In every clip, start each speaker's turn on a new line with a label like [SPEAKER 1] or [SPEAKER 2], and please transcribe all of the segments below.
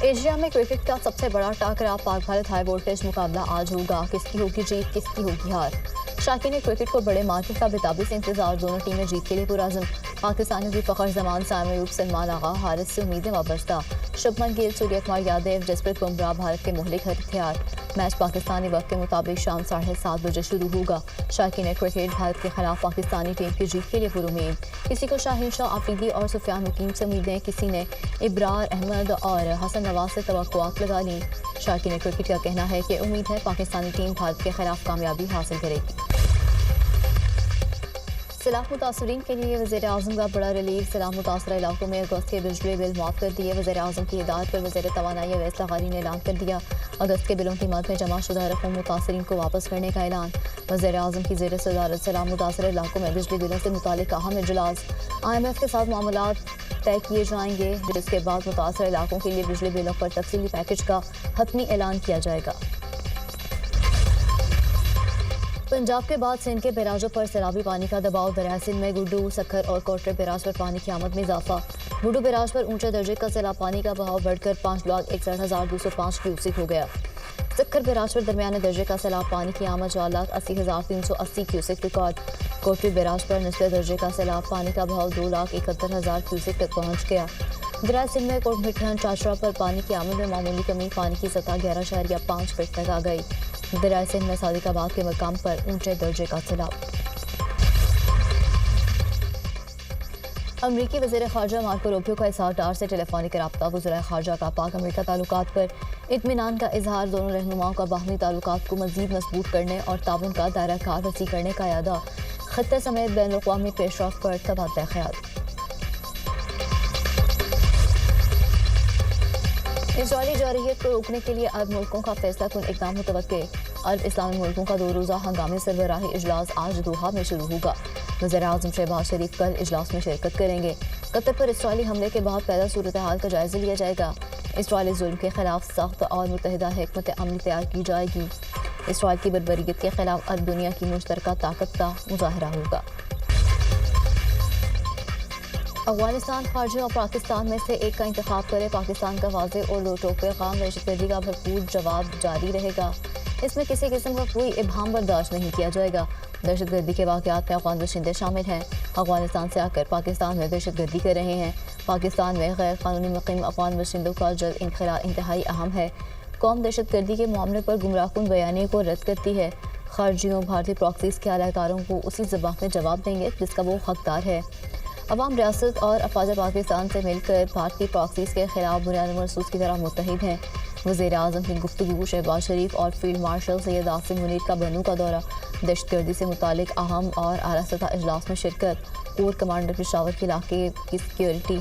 [SPEAKER 1] Asia में cricket का सबसे बड़ा टाकरा पाक भारत हाई वोल्टेज मुकाबला आज होगा। किसकी होगी जीत, किसकी होगी हार। शाकीन क्रिकेट को बड़े मार्केट का बेताबी से इंतजार। दोनों टीमें जीत के लिए पुरअज़्म। पाकिस्तानियों की फ़खर जमान, साइम अयूब, सलमान आगा, हारिस से उम्मीदें वाबस्ता। शुभमन गिल, सूर्य कुमार यादव, जसप्रीत बुमराह भारत के मुहलिक हथियार। मैच पाकिस्तानी वक्त के मुताबिक शाम 7:30 बजे शुरू होगा। शाकीन क्रिकेट भारत के खिलाफ पाकिस्तानी टीम की जीत के लिए पुरुमीद। किसी को शाहीन शाह आफरीदी और सुफियान हकीम से उम्मीदें, किसी ने इब्रार अहमद और हसन नवाज से तवक्कुआत लगा ली। शाकीन क्रिकेट का कहना है कि उम्मीद है पाकिस्तानी टीम भारत के खिलाफ कामयाबी हासिल करेगी। सैलाब मुतासरीन के लिए वज़ीर आज़म का बड़ा रिलीफ। सैलाब मुतासर इलाकों में अगस्त के बिजली बिल माफ़ कर दिए। वज़ीर आज़म की हिदायत पर वज़ीर तवानाई अवैस लग़ारी ने ऐलान कर दिया। अगस्त के बिलों की मद में जमा शुदा रकम मुतासरीन को वापस करने का ऐलान। वज़ीर आज़म की ज़ेर सदारत सैलाब मुतासर इलाकों में बिजली बिलों से मुतालिक अहम इजलास। IMF के साथ मामलात तय किए जाएंगे, जिसके बाद मुतासर इलाकों के लिए बिजली बिलों पर तफसीली पैकेज का हतमी ऐलान किया जाएगा। पंजाब के बाद सिंध के बैराजों पर सैलाबी पानी का दबाव। दरिया सिंध में गुड्डू, सखर और कोटरे बैराज पर पानी की आमद में इजाफा। गुड्डू बैराज पर ऊंचे दर्जे का सैलाब पानी का बहाव बढ़कर 5,61,205 क्यूसिक हो गया। सखर बैराज पर दरमियाने दर्जे का सैलाब पानी की आमद 4,80,380 क्यूसिक रिकॉर्ड। कोटरी बैराज पर निचले दर्जे का सैलाब पानी का बहाव 2,71,000 क्यूसिक तक पहुँच गया। दरिया सिंध में कोटमिठन चाचरा पर पानी की आमद में मामूली कमी। पानी की सतह 11.5 फीट तक आ गई। दरिया सिंध में सादिकाबाद के मकाम पर ऊंचे दर्जे का सैलाब। अमरीकी वज़ीर ख़ारजा मार्को रूबियो का इज़हार डार से टेलीफोनिक रब्ता। वज़ीर ख़ारजा का पाक अमरीका ताल्लुकात पर इत्मीनान का इज़हार। दोनों रहनुमाओं का बाहमी ताल्लुकात को मज़ीद मजबूत करने और ताउन का दायरा कार वसी करने का इरादा। खत्ते समेत बैन अक़वामी पेशरफ्त पर तबादला ख़याल। इजरायली जारहियत को रोकने के लिए अरब मुल्कों का फैसला कुन इक़दाम मुतवक्के। अरब इस्लामी मुल्कों का 2 रोज़ा हंगामी सरबराही इजलास आज दोहा में शुरू होगा। वज़ीर आज़म शहबाज शरीफ कल इजलास में शिरकत करेंगे। कतर पर इसराइली हमले के बाद पैदा सूरत हाल का जायजा लिया जाएगा। इसराइली जुल्म के खिलाफ सख्त और मुत्तहिदा हिकमत अमली तैयार की जाएगी। इसराइल की बर्बरियत के खिलाफ अरब दुनिया की मुश्तरका ताकत का मुजाहरा होगा। अफगानिस्तान खारजा और पाकिस्तान में से एक का इंतखाब करे। पाकिस्तान का वाज़ेह और दो टोक पैगाम, दहशतगर्दी का भरपूर जवाब जारी रहेगा। इसमें किसी किस्म का कोई इबहम बर्दाश्त नहीं किया जाएगा। दहशतगर्दी के वाक़यात में अफ़गान बशिंदे शामिल हैं। अफगानिस्तान से आकर पाकिस्तान में दहशतगर्दी कर रहे हैं। पाकिस्तान में गैर कानूनी मुक़ीम अफ़गान बशिंदों का जल्द इनखला इंतहाई अहम है। कौम दहशतगर्दी के मामले पर गुमराहकुन बयानी को रद्द करती है। खारजियों भारतीय प्रॉक्सीज़ के आलाकारों को उसी ज़बान में जवाब देंगे जिसका वो हकदार है। अवाम रियासत और अफवाज पाकिस्तान से मिलकर भारतीय प्रॉक्सीज़ के खिलाफ बुनियादी महसूस की तरह मुत्तहिद हैं। वज़ीर आज़म की गुफ्तगू, शहबाज शरीफ और फील्ड मार्शल सैयद आसिम मुनीर का बनू का दौरा, दहशतगर्दी से मुतालिक अहम और आला सतह इजलास में शिरकत, कोर कमांडर पेशावर के इलाके की सिक्योरिटी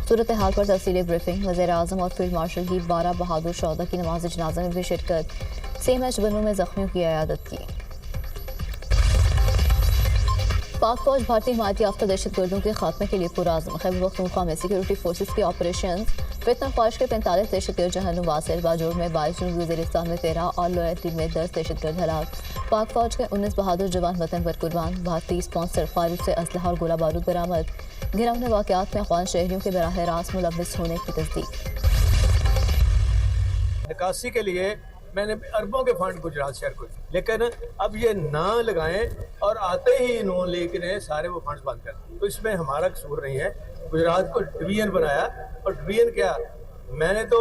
[SPEAKER 1] सूरत हाल पर तफसीली ब्रीफिंग। वज़ीर आज़म और फील्ड मार्शल की 12 बहादुर शहदा की नमाज जनाजा में भी शिरकत। CMH बनू में जख्मियों की इयादत की। पाक फौज भारतीय हिमायती याफ्ता दहशतगर्दों के खात्मे के लिए पुरअज़्म। खैबर पख्तूनख्वा में सिक्योरिटी फोर्सेज के ऑपरेशन फितना ख्वाहिश के 45 दहशतगर्द जहन्नुम वासिल, बाजोड़ में 22, जनूबी वज़ीरिस्तान में 13 और लोअर में 10 दहशतगर्द हलाक। पाक फौज के 19 बहादुर जवान वतन पर कुर्बान। भारतीय स्पॉन्सर फारूक से असलहा और गोला बारूद बरामद। घिनौने वाक़यात में अफ़गान शहरियों के बराह रास्त मुलव्विस होने की तस्दीक।
[SPEAKER 2] निकासी के लिए मैंने अरबों के फंड गुजरात शहर को, लेकिन अब ये ना लगाएं और आते ही इन्होंने लेकिन सारे वो फंड्स बंद कर दिए। तो इसमें हमारा कसूर नहीं है। गुजरात को डिवीजन बनाया और डिवीजन क्या, मैंने तो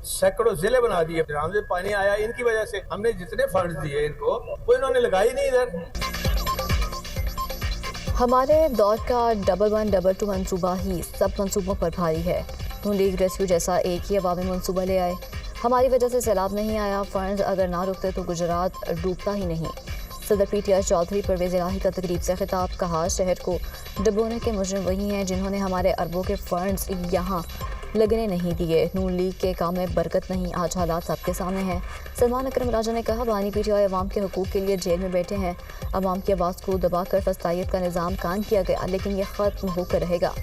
[SPEAKER 2] सैकड़ों जिले बना दिए। राम से पानी आया इनकी वजह से। हमने जितने फंड्स दिए इनको वो इन्होंने लगाए नहीं इधर।
[SPEAKER 1] हमारे दौर का 1122 मंसूबा ही सब मंसूबों पर भारी है। नून लीग रेस्क्यू जैसा एक ही अवामी मंसूबा ले आए। हमारी वजह से सैलाब नहीं आया। फंड्स अगर ना रुकते तो गुजरात डूबता ही नहीं। सदर PTI चौधरी परवेज़ इलाही का तकरीब से खिताब। कहा, शहर को डुबोने के मुजरिम वही हैं जिन्होंने हमारे अरबों के फंड्स यहाँ लगने नहीं दिए। नून लीग के काम में बरकत नहीं। आज हालात सबके सामने हैं। सलमान अकरम राजा ने कहा, बानी PTI अवाम के हुकूक के लिए जेल में बैठे हैं। अवाम की आवाज़ को दबाकर फस्तायत का निज़ाम कायम किया गया, लेकिन यह ख़त्म होकर रहेगा।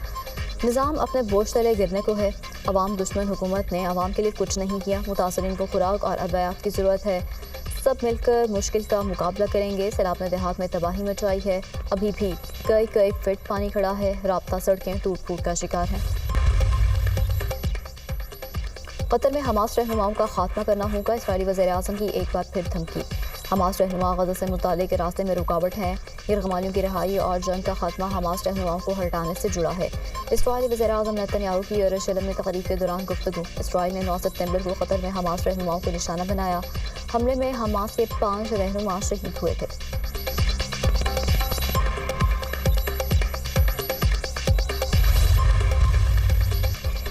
[SPEAKER 1] निज़ाम अपने बोझ तले गिरने को है। अवाम दुश्मन हुकूमत ने अवाम के लिए कुछ नहीं किया। मुतासरीन को खुराक और अद्वियात की ज़रूरत है। सब मिलकर मुश्किल का मुकाबला करेंगे। सैलाब ने देहात में तबाही मचाई है। अभी भी कई फीट पानी खड़ा है। राब्ता सड़कें टूट फूट का शिकार हैं। कतर में हमास रहनुमाओं का खात्मा करना होगा, इसराइली वज़ीर-ए-आज़म की एक बार फिर धमकी। हमास रहनुमा गज़ा से मुताल्लिक़ रास्ते में रुकावट हैं। यरगमालियों की रिहाई और जंग का खात्मा हमास रहनुमाओं को हटाने से जुड़ा है। इसराइली वज़ीर-ए-आज़म नेतन्याहू की यरूशलेम में तकरीब के दौरान गुफ्तगू। इसराइल ने 9 सितंबर को कतर में हमास रहनुमाओं को निशाना बनाया। हमले में हमास के 5 रहनुमा शहीद हुए थे।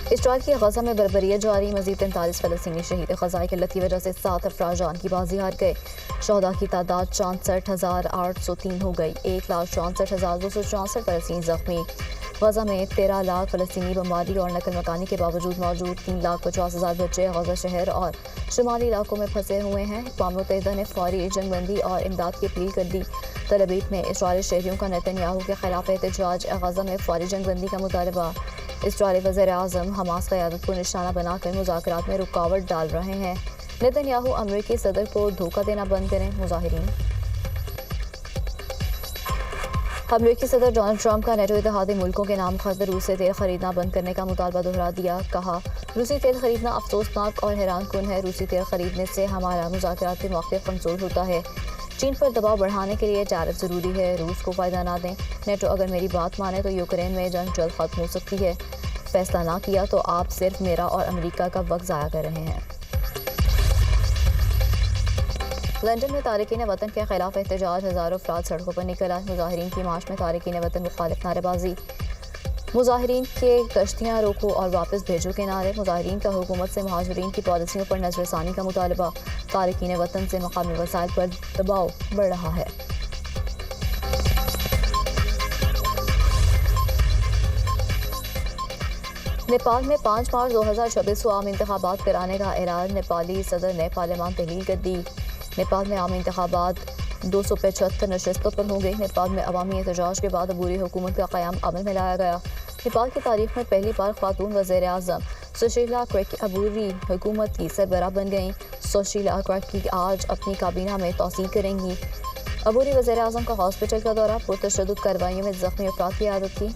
[SPEAKER 1] इसराइल की गजा में बर्बरियत जारी, मजीद 43 फलस्तीनी शहीद। ग़ज़ाई किल्लत की वजह से 7 अफराद जान की बाजी हार गए। शहदा की तादाद 64,803 हो गई। 1,64,264 फलस्तीनी जख्मी। गजा में 13 लाख फलस्तीनी बमबारी और नकल मकानी के बावजूद मौजूद। 3,50,000 बच्चे गजा शहर और शुमाली इलाकों में फंसे हुए हैं। अक़वाम मुत्तहिदा ने फौरी जंगबंदी और इमदाद की अपील कर दी। तल अबीब में इसराइली शहरियों का नेतन्याहू के खिलाफ एहतजाज। गजा में फौरी जंगबंदी का मुतालबा। इसराइली वज़ीर-ए-आज़म हमास क़यादत को निशाना बनाकर मुज़ाकरात में रुकावट डाल रहे हैं। नेतन्याहू अमेरिकी सदर को धोखा देना बंद करें, मुज़ाहिरीन। अमेरिकी सदर डोनाल्ड ट्रंप का नेटो इत्तेहादी मुल्कों के नाम खत रूस से तेल खरीदना बंद करने का मुतालबा दोहरा दिया। कहा, रूसी तेल खरीदना अफसोसनाक और हैरान कुन है। रूसी तेल खरीदने से हमारा मुज़ाकराती मौक़िफ़ कमज़ोर होता है। चीन पर दबाव बढ़ाने के लिए टैरिफ ज़रूरी है। रूस को फ़ायदा ना दें। नेटो अगर मेरी बात माने तो यूक्रेन में जंग जल्द ख़त्म हो सकती है। फैसला ना किया तो आप सिर्फ मेरा और अमेरिका का वक्त ज़ाया कर रहे हैं। लंदन में तारिकीन वतन के खिलाफ एहतजाज। हज़ारों अफराद सड़कों पर निकल आए। मुज़ाहिरीन की मार्च में तारिकीन वतन मुखालिफ नारेबाजी। मुज़ाहिरीन के कश्तियाँ रोको और वापस भेजो के नारे। मुज़ाहिरीन का हुकूमत से महाजरीन की पॉलिसियों पर नज़रसानी का मुतालबा। तारिकीन वतन से मकामी वसाइल पर दबाव बढ़ रहा है। नेपाल में 5 मार्च 2026 को आम इंतखाबात कराने का ऐलान। नेपाली सदर ने पार्लियामान तहलील कर दी। नेपाल में आम इंतखाबात 275 नशस्तों पर होंगे। नेपाल में अवामी एहतजाज के बाद अबूरी हुकूमत का क़याम अमल में लाया गया। नेपाल की तारीख में पहली बार खातून वज़ीर-ए-आज़म सुशीला क्वेकी अबूरी हुकूमत की सरबराह बन गईं। सुशीला क्वेकी आज अपनी काबीना में तौसीक करेंगी। अबूरी वज़ीर-ए-आज़म का हॉस्पिटल का दौरा। पुरतशद्दुद कार्रवाइयों में ज़ख्मी अफराद की आदत थी।